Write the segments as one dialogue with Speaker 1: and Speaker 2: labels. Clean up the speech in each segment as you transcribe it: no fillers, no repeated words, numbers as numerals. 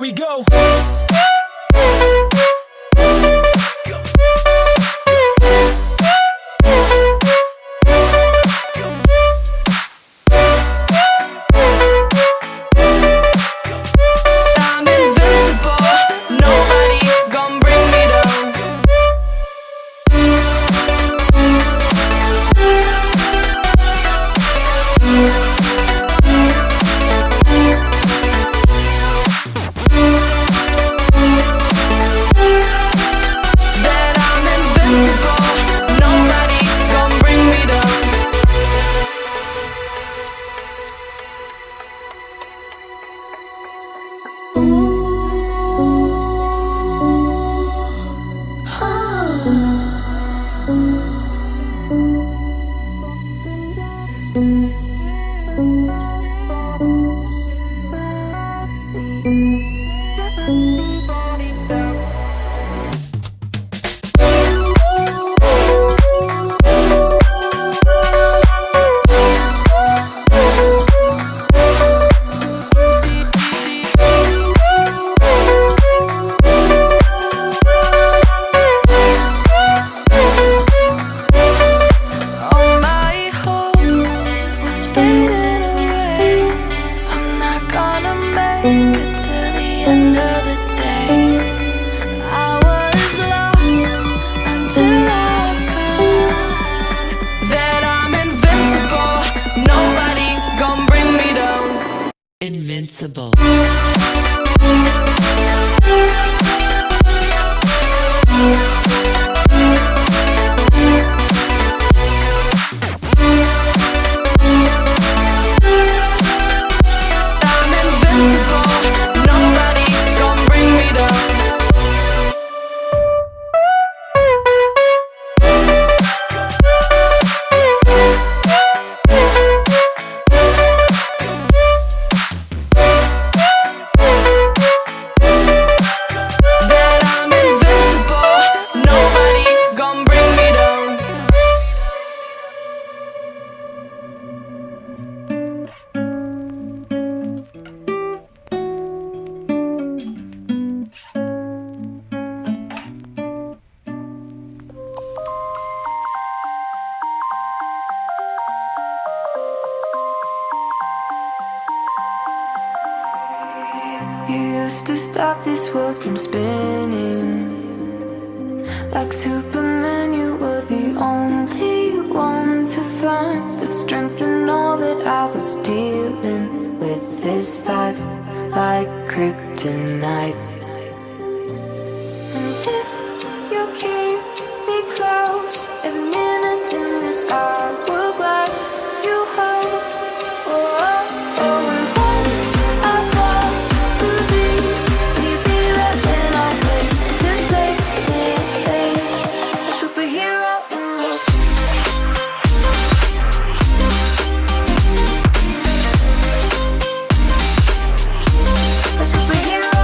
Speaker 1: here we go.
Speaker 2: I'm invincible, nobody gon' bring me down. That I'm invincible, nobody gon' bring me down. All my hope was fading away. I'm not gonna make it till the end of the day. I was lost until I found that I'm invincible. Nobody gon' bring me down.
Speaker 3: Invincible.
Speaker 2: I'm invincible. Nobody gon' bring me down. That I'm invincible. Nobody gon' bring me down. You used to stop this world from spinning. Like Superman, you were the only one to find the strength in all that I was dealing with. This life like kryptonite. And if you keep me close, every minute in this hourglass, you hold. Oh, oh, oh, and when I fall to leave, will you be there when I wait to save me? A superhero in your a superhero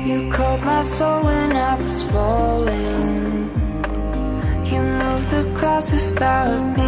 Speaker 2: in you called my soul when I was falling. You moved the clouds to stop me